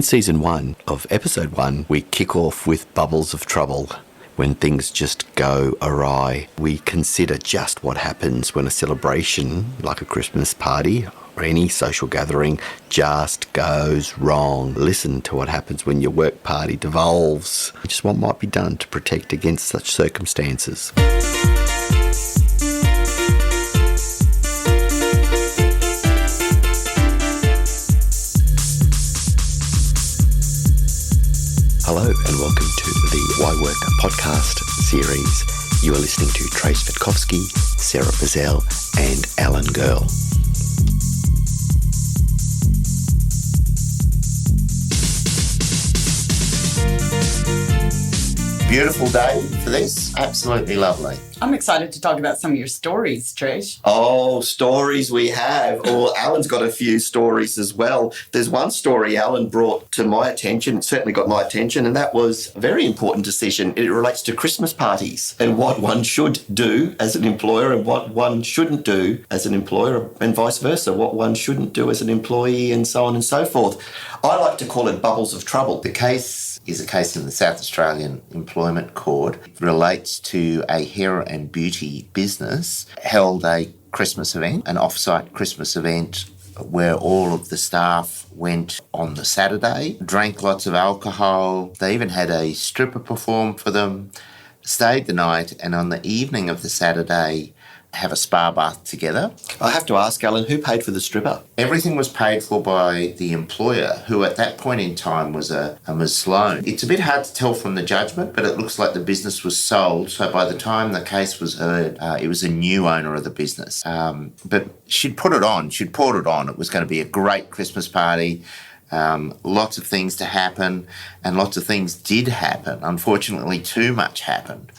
In Season 1 of Episode 1, we kick off with Bubbles of Trouble. When things just go awry, we consider just what happens when a celebration, like a Christmas party or any social gathering, just goes wrong. Listen to what happens when your work party devolves. Just what might be done to protect against such circumstances. Hello and welcome to the Why Work podcast series. You are listening to Trajce Vitkovsky, Sara Bazell and Alan Girl. Beautiful day for this. Absolutely lovely. I'm excited to talk about some of your stories, Trajce. Oh, stories we have. Oh, Alan's got a few stories as well. There's one story Alan brought to my attention, it certainly got my attention, and that was a very important decision. It relates to Christmas parties and what one should do as an employer and what one shouldn't do as an employer, and vice versa, what one shouldn't do as an employee, and so on and so forth. I like to call it bubbles of trouble. The case is a case in the South Australian Employment Court. It relates to a hair and beauty business held a Christmas event, an off-site Christmas event where all of the staff went on the Saturday, drank lots of alcohol. They even had a stripper perform for them, stayed the night, and on the evening of the Saturday have a spa bath together. I have to ask, Alan, who paid for the stripper? Everything was paid for by the employer, who at that point in time was a Sloan. It's a bit hard to tell from the judgment, but it looks like the business was sold. So by the time the case was heard, it was a new owner of the business. But she'd poured it on. It was going to be a great Christmas party. Lots of things to happen, and lots of things did happen. Unfortunately, too much happened.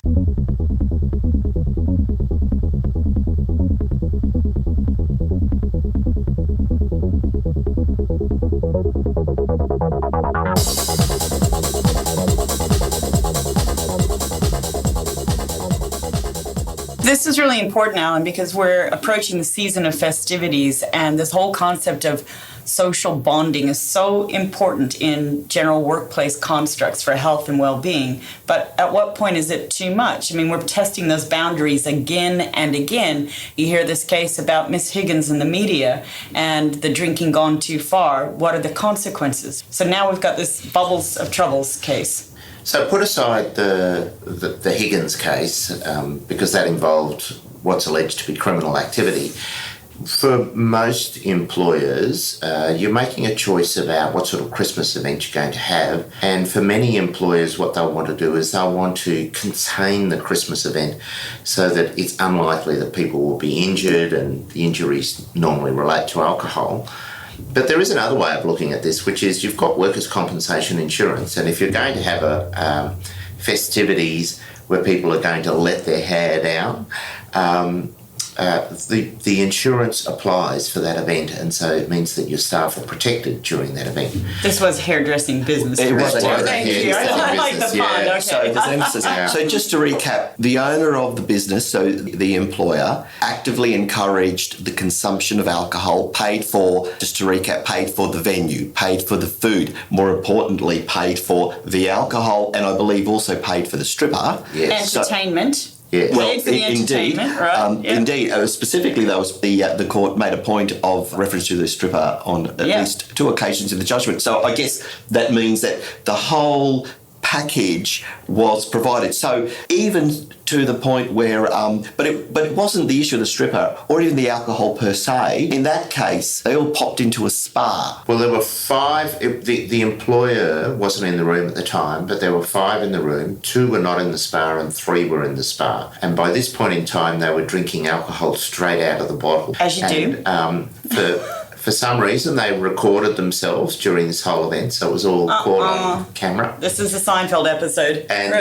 This is really important, Alan, because we're approaching the season of festivities, and this whole concept of social bonding is so important in general workplace constructs for health and well-being. But at what point is it too much? I mean, we're testing those boundaries again and again. You hear this case about Miss Higgins in the media and the drinking gone too far. What are the consequences? So now we've got this Bubbles of Troubles case. So put aside the Higgins case, because that involved what's alleged to be criminal activity. For most employers, you're making a choice about what sort of Christmas event you're going to have. And for many employers, what they'll want to do is they'll want to contain the Christmas event so that it's unlikely that people will be injured, and the injuries normally relate to alcohol. But there is another way of looking at this, which is you've got workers' compensation insurance, and if you're going to have festivities where people are going to let their hair down, the insurance applies for that event, and so it means that your staff are protected during that event. This was hairdressing business. It was Thank you. I like the pun. Okay. So there's emphasis. Yeah. So just to recap, the owner of the business, so the employer, actively encouraged the consumption of alcohol, paid for the venue, paid for the food, more importantly, paid for the alcohol, and I believe also paid for the stripper. Yes. Entertainment. Yeah. Well, indeed, right? Indeed. Specifically, though, the court made a point of reference to the stripper on at least two occasions in the judgment. So I guess that means that the whole package was provided. So even to the point where, but it wasn't the issue of the stripper or even the alcohol per se. In that case, they all popped into a spa. Well, there were five. The employer wasn't in the room at the time, but there were five in the room. 2 were not in the spa and 3 were in the spa. And by this point in time, they were drinking alcohol straight out of the bottle. As you do. For some reason, they recorded themselves during this whole event, so it was all caught on camera. This is a Seinfeld episode. And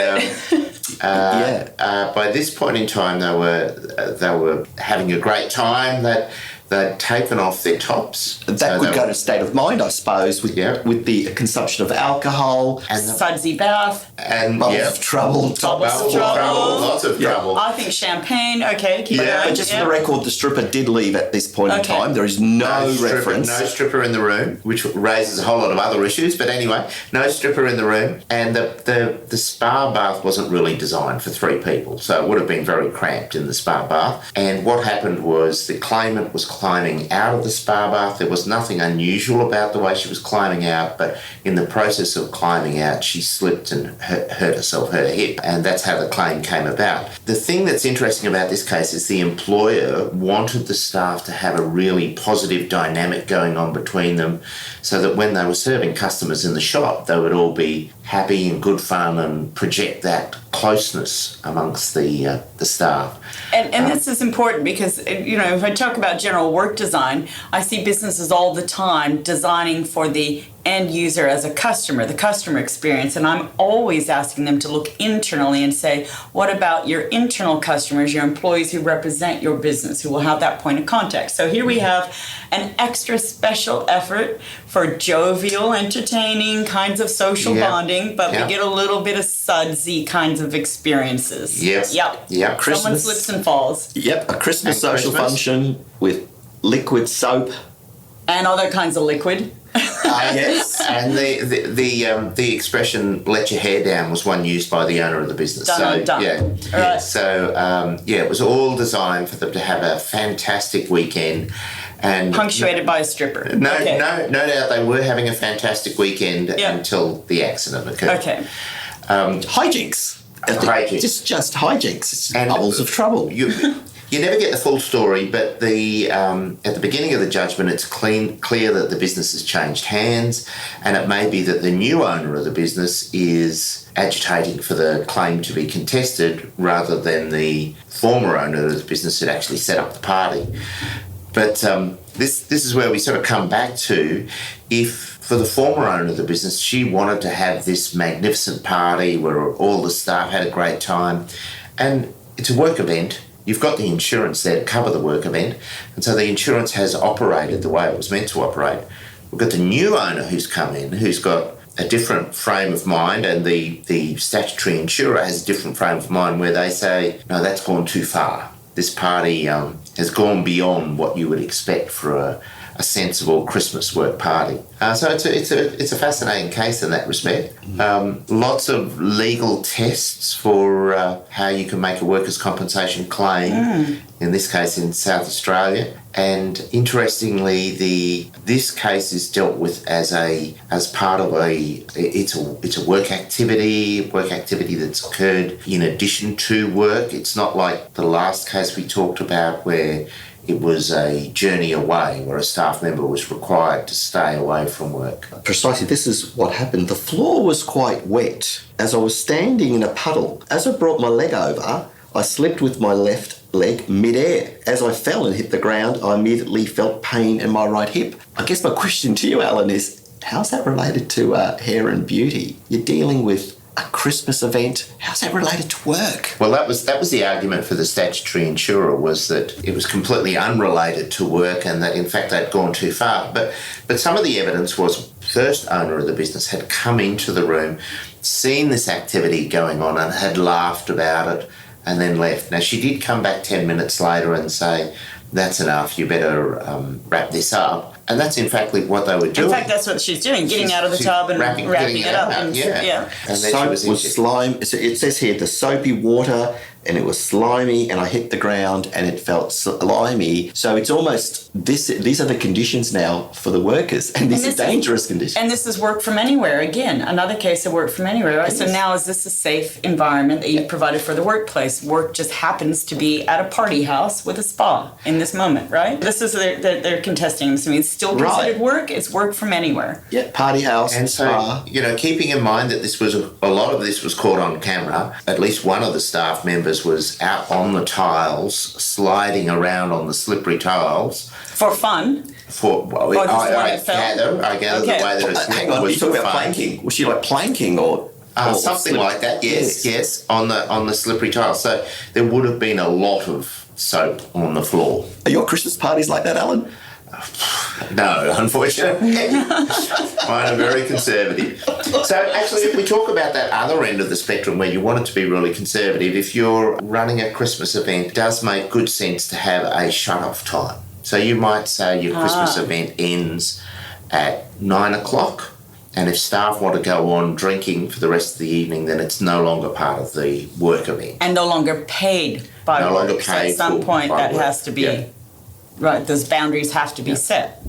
by this point in time, they were having a great time. That they'd taken off their tops. That could go to state of mind, I suppose, with the consumption of alcohol. And sudsy bath. And bubbles of trouble. Bubbles of trouble. Lots of trouble. I think champagne. Okay, keep it going. But just for the record, the stripper did leave at this point in time. There is no reference. No stripper in the room, which raises a whole lot of other issues. But anyway, no stripper in the room. And the spa bath wasn't really designed for 3 people. So it would have been very cramped in the spa bath. And what happened was the claimant was climbing out of the spa bath. There was nothing unusual about the way she was climbing out, but in the process of climbing out, she slipped and hurt herself, hurt her hip, and that's how the claim came about. The thing that's interesting about this case is the employer wanted the staff to have a really positive dynamic going on between them so that when they were serving customers in the shop, they would all be happy and good fun and project that closeness amongst the staff. And this is important because, if I talk about general work design, I see businesses all the time designing for the end user as a customer, the customer experience. And I'm always asking them to look internally and say, what about your internal customers, your employees who represent your business, who will have that point of contact? So here we have an extra special effort for jovial, entertaining kinds of social bonding, but we get a little bit of sudsy kinds of experiences. Yes. Yep. Christmas. Someone slips and falls. Yep, a Christmas social function with liquid soap. And other kinds of liquid. Yes. And the expression "let your hair down" was one used by the owner of the business. Done. Yeah. So it was all designed for them to have a fantastic weekend, and Punctuated by a stripper. No doubt they were having a fantastic weekend until the accident occurred. Okay. Hijinks. Just hijinks. It's And bubbles of trouble. You never get the full story, but at the beginning of the judgment, it's clear that the business has changed hands, and it may be that the new owner of the business is agitating for the claim to be contested rather than the former owner of the business had actually set up the party. But this is where we sort of come back to, if for the former owner of the business, she wanted to have this magnificent party where all the staff had a great time, and it's a work event. You've got the insurance there to cover the work event, and so the insurance has operated the way it was meant to operate. We've got the new owner who's come in, who's got a different frame of mind, and the statutory insurer has a different frame of mind where they say, no, that's gone too far. This party has gone beyond what you would expect for a sensible Christmas work party. So it's a fascinating case in that respect. Lots of legal tests for how you can make a workers' compensation claim, in this case in South Australia. And interestingly, this case is dealt with as part of it's a work activity that's occurred in addition to work. It's not like the last case we talked about where it was a journey away, where a staff member was required to stay away from work. Precisely, this is what happened. The floor was quite wet. As I was standing in a puddle, as I brought my leg over, I slipped with my left leg mid-air. As I fell and hit the ground, I immediately felt pain in my right hip. I guess my question to you, Alan, is how's that related to hair and beauty? You're dealing with a Christmas event. How's that related to work? Well, that was the argument for the statutory insurer, was that it was completely unrelated to work and that in fact they'd gone too far. But some of the evidence was the first owner of the business had come into the room, seen this activity going on and had laughed about it and then left. Now, she did come back 10 minutes later and say, that's enough, you better wrap this up. And that's in fact what they were doing. In fact, that's what she's doing, getting out of the tub and wrapping it up. And then Soap was slime. It says here the soapy water, and it was slimy, and I hit the ground and it felt slimy. So it's almost these are the conditions now for the workers, and these are dangerous conditions. And this is work from anywhere. Again, another case of work from anywhere, right? So now is this a safe environment that you've provided for the workplace? Work just happens to be at a party house with a spa in this moment, right? This is they're contesting this. I mean, it's still considered work. It's work from anywhere. Yeah, party house and spa. So keeping in mind that this was a lot of this was caught on camera. At least one of the staff members was out on the tiles, sliding around on the slippery tiles. For fun? I gather the way that it's hang on, was you talking about fun. planking? Was she like planking or something like that? Yes, on the slippery tiles. So there would have been a lot of soap on the floor. Are your Christmas parties like that, Alan? No, unfortunately. Mine are very conservative. So actually, if we talk about that other end of the spectrum where you want it to be really conservative, if you're running a Christmas event, it does make good sense to have a shut-off time. So you might say your Christmas event ends at 9 o'clock, and if staff want to go on drinking for the rest of the evening, then it's no longer part of the work event. And no longer paid by No work. longer So paid at some for- point by that work. has to be, Yeah. right, those boundaries have to be set.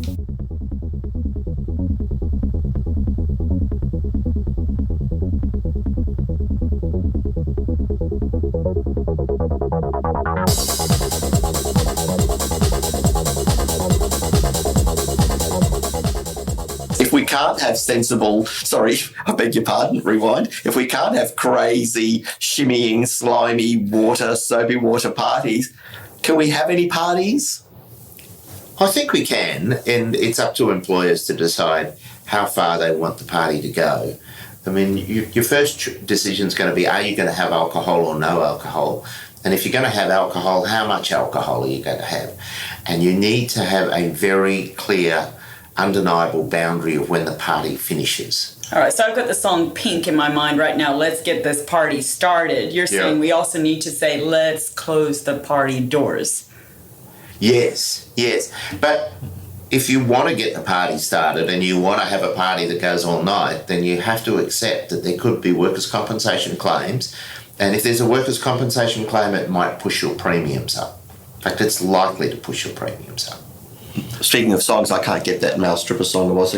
If we can't have sensible, sorry, I beg your pardon, rewind. If we can't have crazy, shimmying, slimy, soapy water parties, can we have any parties? I think we can, and it's up to employers to decide how far they want the party to go. I mean, your first decision is going to be, are you going to have alcohol or no alcohol? And if you're going to have alcohol, how much alcohol are you going to have? And you need to have a very clear, undeniable boundary of when the party finishes. All right, so I've got the song Pink in my mind right now. Let's get this party started. You're saying we also need to say, let's close the party doors. Yes. But if you want to get the party started and you want to have a party that goes all night, then you have to accept that there could be workers' compensation claims. And if there's a workers' compensation claim, it might push your premiums up. In fact, it's likely to push your premiums up. Speaking of songs, I can't get that male stripper song. There was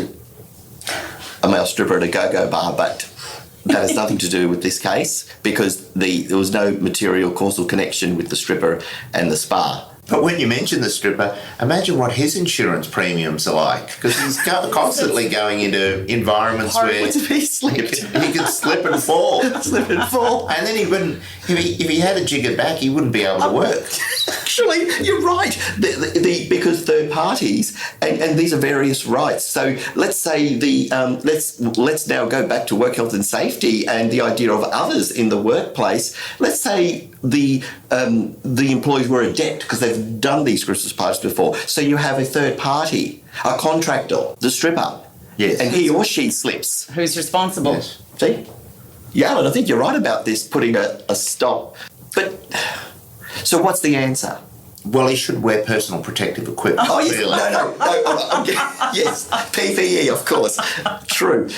a male stripper at a go-go bar, but that has nothing to do with this case because there was no material causal connection with the stripper and the spa. But when you mention the stripper, imagine what his insurance premiums are like, because he's constantly going into environments where What if he slipped? he could slip and fall. Slip and fall. And then he wouldn't, if he had a jiggered back, he wouldn't be able to work. Actually, you're right. Because third parties, and these are various rights. So let's say let's now go back to work health and safety and the idea of others in the workplace. Let's say the employees were a debt because they've done these Christmas parties before. So you have a third party, a contractor, the stripper. Yes. And he or she slips. Who's responsible? Yes. See? Yeah, Alan, I think you're right about this, putting a stop. But, so what's the answer? Well, he should wear personal protective equipment. Oh, yes. really. No. Yes, PPE, of course. True.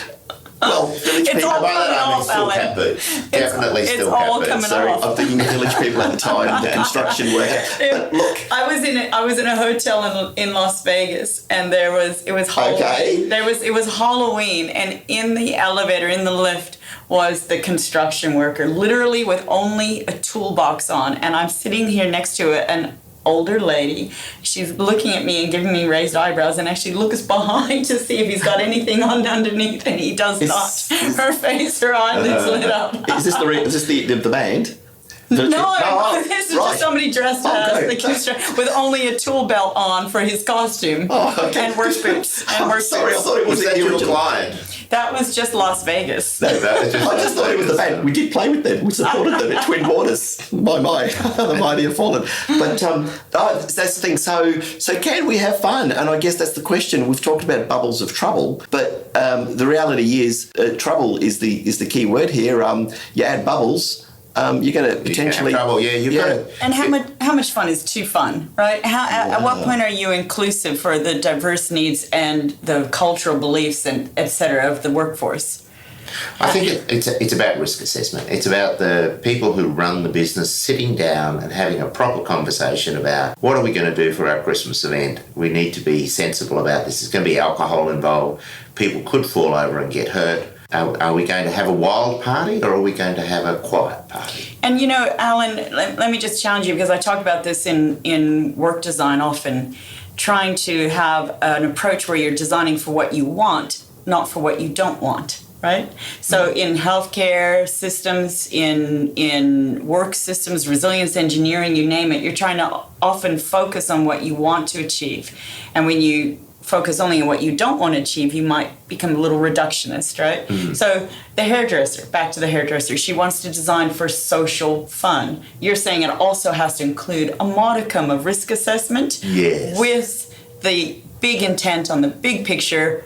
Well, village It's people. all By that I mean off, still Alan. cat boots. Definitely it's still all cat coming boots. Sorry, off. I'm thinking village people at the time, the construction worker. But look, I was in a hotel in Las Vegas, and it was Halloween. Okay. It was Halloween, and in the elevator, in the lift, was the construction worker, literally with only a toolbox on, and I'm sitting here next to an older lady. She's looking at me and giving me raised eyebrows, and actually looks behind to see if he's got anything on underneath, and he does not. Her face, her eyelids lit up. is this the band? No, this is right. just somebody dressed as good. the construction with only a tool belt on for his costume Okay. and work boots and work Sorry, I boots. thought it was Was that the your original. client? That was just Las Vegas. No, That was I just thought it was the band. We did play with them. We supported them at Twin Waters. My, the mighty have fallen. But that's the thing. So can we have fun? And I guess that's the question. We've talked about bubbles of trouble, but the reality is trouble is the key word here. You add bubbles, you're going to potentially trouble. Yeah, you've got to. And how much fun is too fun, right? At what point are you inclusive for the diverse needs and the cultural beliefs and et cetera of the workforce? I think it's about risk assessment. It's about the people who run the business sitting down and having a proper conversation about what are we going to do for our Christmas event. We need to be sensible about this. There's going to be alcohol involved. People could fall over and get hurt. Are we going to have a wild party or are we going to have a quiet party? And Alan, let me just challenge you, because I talk about this in work design often, trying to have an approach where you're designing for what you want, not for what you don't want. Right? So in healthcare systems, in work systems, resilience engineering, you name it, you're trying to often focus on what you want to achieve. And when you focus only on what you don't want to achieve, you might become a little reductionist, right? So the hairdresser, back to the hairdresser, she wants to design for social fun. You're saying it also has to include a modicum of risk assessment with the big intent on the big picture.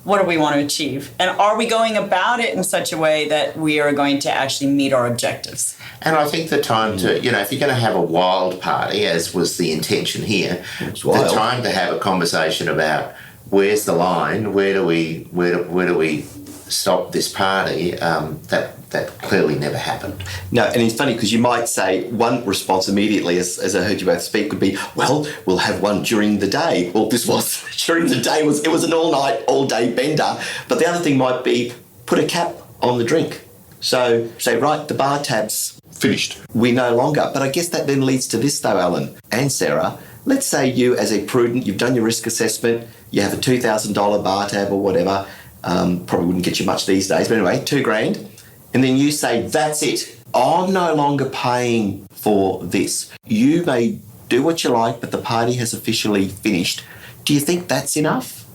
What do we want to achieve? And are we going about it in such a way that we are going to actually meet our objectives? And I think the time to, if you're going to have a wild party, as was the intention here, the time to have a conversation about where's the line, where do we stop this party, that clearly never happened. No, and it's funny because you might say one response immediately, as I heard you both speak, would be, well, we'll have one during the day. Well, this was during the day. It was an all-night, all-day bender. But the other thing might be put a cap on the drink. So say, right, the bar tab's finished. We no longer. But I guess that then leads to this, though, Alan and Sarah. Let's say you, as a prudent, you've done your risk assessment, you have a $2,000 bar tab or whatever. Probably wouldn't get you much these days, but anyway, $2,000. And then you say, that's it. I'm no longer paying for this. You may do what you like, but the party has officially finished. Do you think that's enough?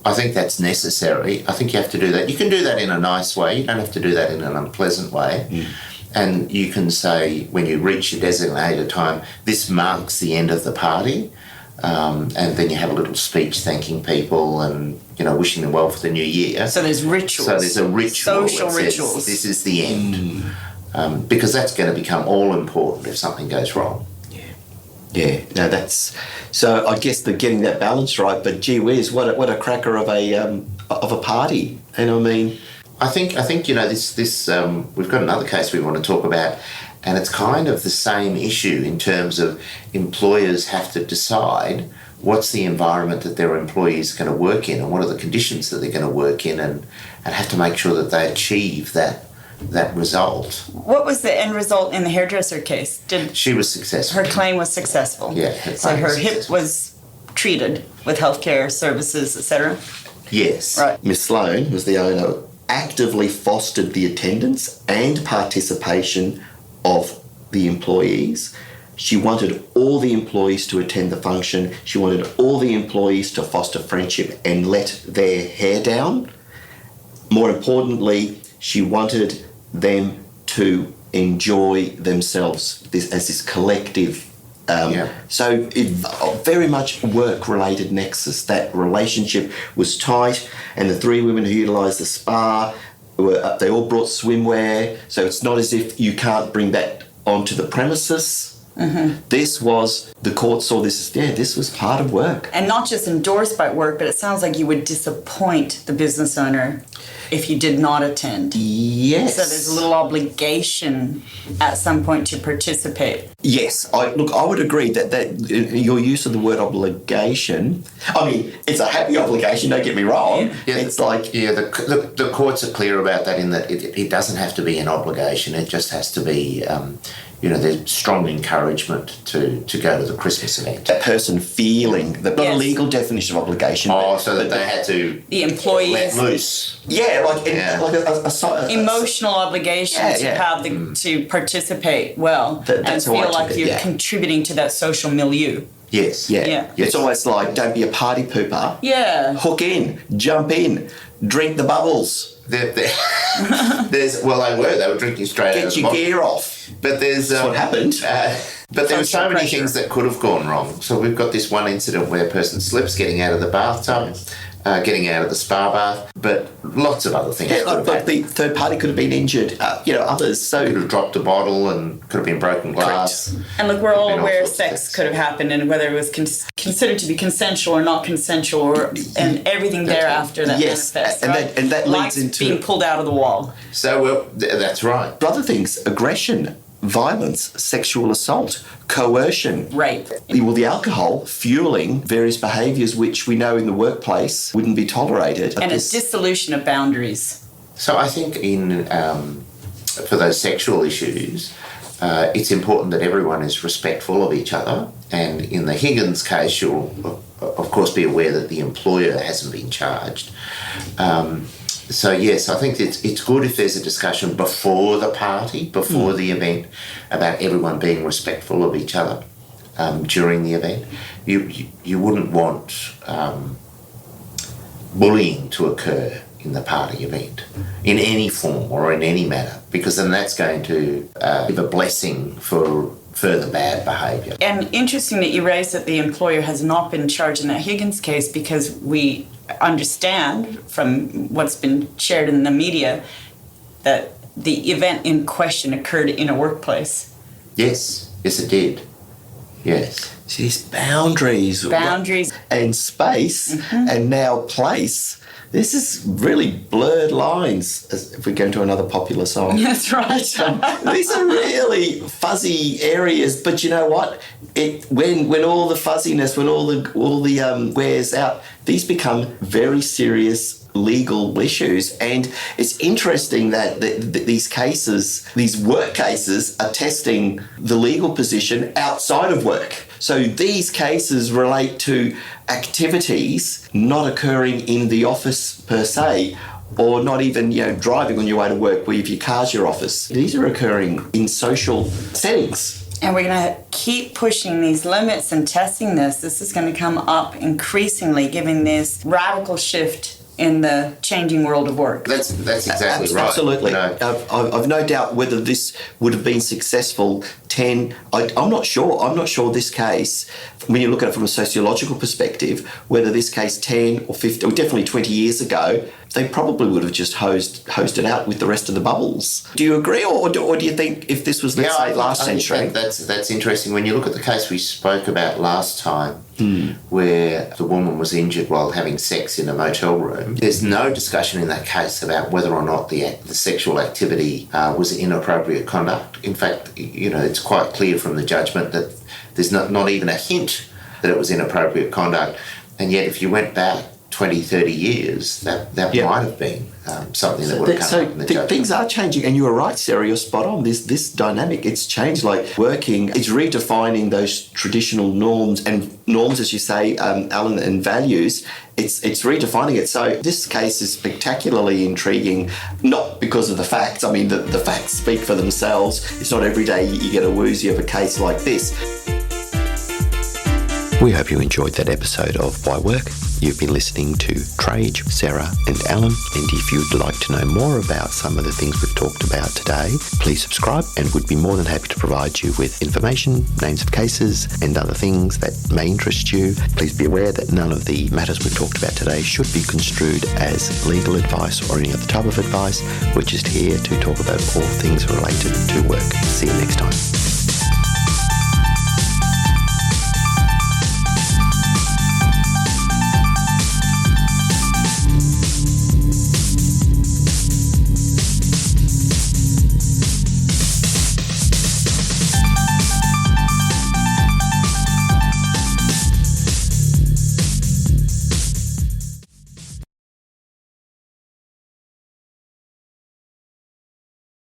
I think that's necessary. I think you have to do that. You can do that in a nice way. You don't have to do that in an unpleasant way. And you can say, when you reach your designated time, this marks the end of the party. And then you have a little speech thanking people and, wishing them well for the new year. So there's rituals. So there's a ritual. Social rituals. This is the end. Because that's going to become all important if something goes wrong. Yeah. No, that's... So I guess they're getting that balance right, but gee whiz, what a cracker of a party. And I mean... I think this we've got another case we want to talk about, and it's kind of the same issue in terms of employers have to decide what's the environment that their employees are going to work in and what are the conditions that they're going to work in, and have to make sure that they achieve that result. What was the end result in the hairdresser case? She was successful. Her claim was successful. Yeah. So her hip was treated with healthcare services, etc. Yes. Right. Miss Sloan was the owner, actively fostered the attendance and participation of the employees. She wanted all the employees to attend the function. She wanted all the employees to foster friendship and let their hair down. More importantly, she wanted them to enjoy themselves as this collective. So it very much work-related nexus. That relationship was tight, and the three women who utilised the spa, they all brought swimwear. So it's not as if you can't bring that onto the premises. This was, the court saw this as, this was part of work. And not just endorsed by work, but it sounds like you would disappoint the business owner if you did not attend. Yes. So there's a little obligation at some point to participate. Yes. I would agree that your use of the word obligation, I mean, it's a happy obligation, don't get me wrong. Yeah, it's like... Yeah, the courts are clear about that in that it doesn't have to be an obligation. It just has to be... there's strong encouragement to go to the Christmas event. That person feeling, not a legal definition of obligation. So that they had to the employees let loose. Yeah, like a emotional obligation to have to participate well and feel like you're contributing to that social milieu. Yes. Yeah. It's almost like don't be a party pooper. Yeah. Hook in, jump in, drink the bubbles. They were drinking straight out of the Get your gear off. But there's That's what happened. But there were so many things that could have gone wrong. So we've got this one incident where a person slips getting out of the bathtub, getting out of the spa bath, but lots of other things. But the third party could have been injured. Others. So could have dropped a bottle and could have been broken glass. And look, we're all aware sex could have happened, and whether it was considered to be consensual or not consensual, and everything thereafter that manifests. And that leads Lights into being pulled out of the wall. So that's right. Other things: aggression, violence, sexual assault, coercion, rape. Well, the alcohol fueling various behaviours which we know in the workplace wouldn't be tolerated. And a dissolution of boundaries. So I think for those sexual issues, it's important that everyone is respectful of each other. And in the Higgins case, you'll, of course, be aware that the employer hasn't been charged. So yes, I think it's good if there's a discussion before the party, before the event, about everyone being respectful of each other during the event. You wouldn't want bullying to occur in the party event in any form or in any manner, because then that's going to give a blessing for further bad behaviour. And interesting that you raised that the employer has not been charged in that Higgins case, because we understand from what's been shared in the media that the event in question occurred in a workplace. Yes, it did. Yes. See, these boundaries and space and now place. This is really blurred lines, as if we go into another popular song. That's right. These are really fuzzy areas, but you know what? When all the fuzziness, when all the wears out, these become very serious legal issues. And it's interesting that these cases, these work cases, are testing the legal position outside of work. So these cases relate to activities not occurring in the office per se, or not even, driving on your way to work where if your car's your office. These are occurring in social settings. And we're going to keep pushing these limits and testing this. This is going to come up increasingly, giving this radical shift in the changing world of work. That's exactly right. Absolutely. I've no doubt whether this would have been successful 10... I'm not sure. I'm not sure this case, when you look at it from a sociological perspective, whether this case 10 or 50 or definitely 20 years ago, they probably would have just hosted out with the rest of the bubbles. Do you agree, or do you think if this was, let's say, last century? That's interesting. When you look at the case we spoke about last time, where the woman was injured while having sex in a motel room, there's no discussion in that case about whether or not the sexual activity was inappropriate conduct. In fact, it's quite clear from the judgment that there's not even a hint that it was inappropriate conduct. And yet, if you went back 20, 30 years, that might have been something that would have come up in the judgment. Things are changing, and you were right, Sarah, you're spot on. This dynamic, it's changed. Like working, it's redefining those traditional norms, as you say, Alan, and values. It's redefining it. So this case is spectacularly intriguing, not because of the facts. I mean, the facts speak for themselves. It's not every day you get a woozy of a case like this. We hope you enjoyed that episode of Why Work. You've been listening to Trajce, Sara and Alan, and if you'd like to know more about some of the things we've talked about today, please subscribe, and we'd be more than happy to provide you with information, names of cases and other things that may interest you. Please be aware that none of the matters we've talked about today should be construed as legal advice or any other type of advice. We're just here to talk about all things related to work. See you next time.